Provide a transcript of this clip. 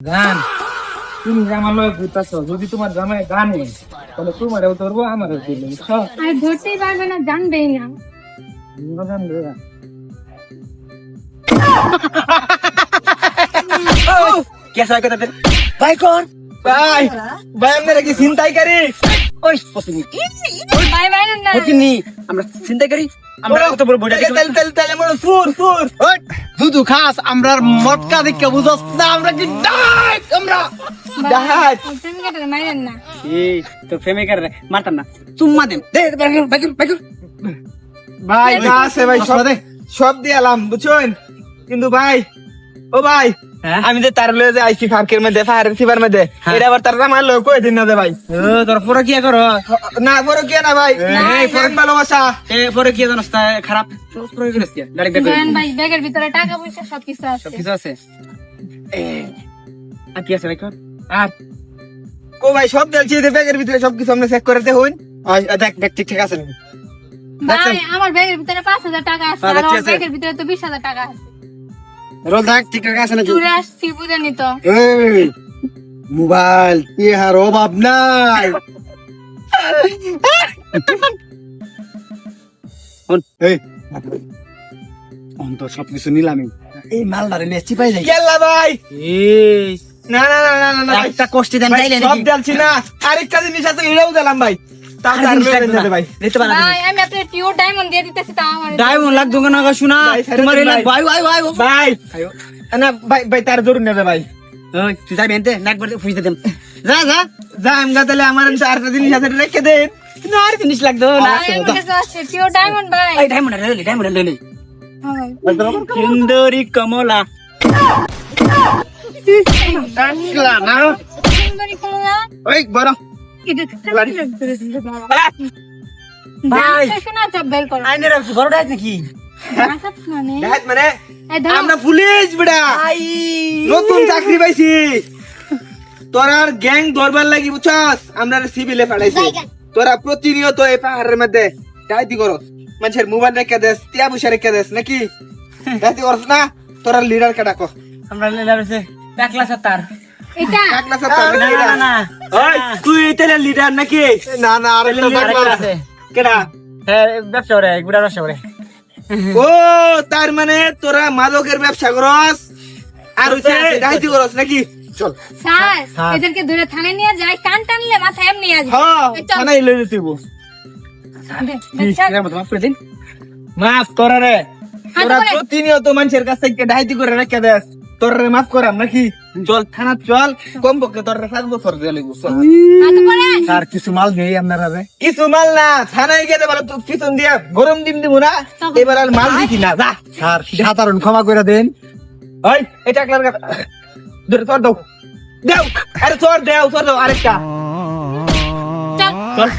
গান তুমি আমার লয় ঘুরতেছ, যদি তোমার জামাই গানে তাহলে তোমারও ধরবো আমারও ধরবো, বুঝছো? আর ধরতেই পারবে না, জানবেই না। জানবে না। कैसा है कहते भाई कौन भाई भाई मेरे की চিন্তাই করি ওই পছন্দ ভাই ভাই না পছন্দ আমরা চিন্তাই করি আমরা কত বড় বড় তেল তেল তেল মনে সুর সুর দুধু খাস আমরা মটকা দেখে বুঝছ না আমরা কি ডাক আমরা ডাক তুমি কেটে মারেন না। এই তো প্রেমে করে মারতাম না চুম্মা দেন দে বাইকুল বাইকুল ভাই না আছে ভাই, সব দিয়ালাম বুঝছেন, কিন্তু ভাই ও ভাই আমি যে তার লয়ে যে আইছি ফার্কের মধ্যে ফায়ারের সিবার মধ্যে এটা আবার তার আমার লয় কই দিন না দে ভাই। তোর পরে কি করো না পরে কি না ভাই, এই ফরেন ভালোবাসা এ পরে কি জানোস তা খারাপ পরে কি করছিস ডাইরেক্ট ধরেন ভাই, ব্যাগের ভিতরে টাকা পয়সা সবকিছু আছে। কিছু আছে আর কি আছে ভাই কর আর ও ভাই সব দিলছি যে ব্যাগের ভিতরে সবকিছু আমরা চেক করে দেখুন। দেখ দেখ ঠিক ঠিক আছে নাকি? ভাই আমার ব্যাগের ভিতরে 5,000 টাকা আছে, আর ঠিক ওর আছে। ব্যাগের ভিতরে তো 20,000 টাকা আছে। রোল দেখ ঠিক ঠিক আছে নাকি? ঘুরে আসছি বুঝেনি তো। এই মোবাইল ইহার অভাব নাই। এই অন্ত সবকিছু নিলামই, এই মালদারে নেচি পাই যাই কেলা ভাই। এই না না না না না একটা কষ্টি দেন ভাই, চাইলে সব নাকি দিলছি না, আরেকটা জিনিস আছে এটাও দিলাম ভাই, তাও আরেকটা জিনিস লাগবে না। ভাই। দিতে পারা ভাই আমি আপনার পিওর ডায়মন্ড দিয়ে দিতেছি, তা আমার ডায়মন্ড লাগ দোকান না শোনা ভাই, ছেড়ে তোমার দিন এলাক ভাই। ভাই ভাই ভাই ভাই না ভাই ভাই তার জরুর নেবে ভাই। ওই তুই যাই বেনতে নাক বাড়তে ফুইতে দেন যা যা যা আমগা তাহলে আমার আরেকটা জিনিস আছে রেখে দে। না আর জিনিস লাগতো না ভাই আমার কাছে আছে পিওর ডায়মন্ড ভাই। এই ডায়মন্ড লইলি ডায়মন্ড লইলি হ্যাঁ ভাই। সুন্দরী কমলা টাকলা না সুন্দরী কমলা। ওই বড় এটা লাড়ি। ভাই ভাই শোনা সব বের করো। আইনে রাখছি বড় ডাইত নাকি আচ্ছা মানে দেখ মানে এই ধরো। আমরা পুলিশ বিড়া ভাই নতুন চাকরি পাইছি, তোরা গ্যাং ধরবার লাগি বুঝছস, আমরা সিভিলে পাঠাইছি। তোরা প্রতিনিয়ত এই পাহাড়ের মধ্যে ডাইতি করস, মানুষের মোবাইল রেখে দেস, টিয়া পয়সা রেখে দেস নাকি ডাইতি করস না? তোরা লিডার কে ডাকো। আমরা লেলার হইছে টাকলা সাতার এটা টাকলা সাথে না না না ওই তুই তাহলে লিডার নাকি? না না আরেকটা টাকলা আছে কেডা? হ্যাঁ ব্যবসা করে গুড়া ব্যবসা করে ও তার মানে তোরা মাদকের ব্যবসা করস আর হইছে ডাইতি করস নাকি? চল স্যার স্যার। এদেরকে ধরে থানায় নিয়ে যাই, কান টানলে মাথা এমনি আসবে। হ্যাঁ এই চল। থানায় লই দিতেইব। চল। মাফ করে দিন মাফ কর রে, হাত তোরা ধরে। প্রতিনিয়ত মানুষের কাছ থেকে ডাইতি করে রেখে দেস, তোর মাফ করাম নাকি? চল থানা চল, কমপক্ষে তোর 7 বছর জেলে চল। হাত উপরে। স্যার কিছু মাল নেই আপনারা রে? কিছু মাল না, থানায় গেলে বলে তো পিছন দিয়া গরম ডিম দিব না, এবার আর মাল দিতি না যা। স্যার সাধারণ ক্ষমা করে দেন। ওই এটা একলার ধরে তোর দাও দেও, আরে তোর দেও আরেকটা চল। চল।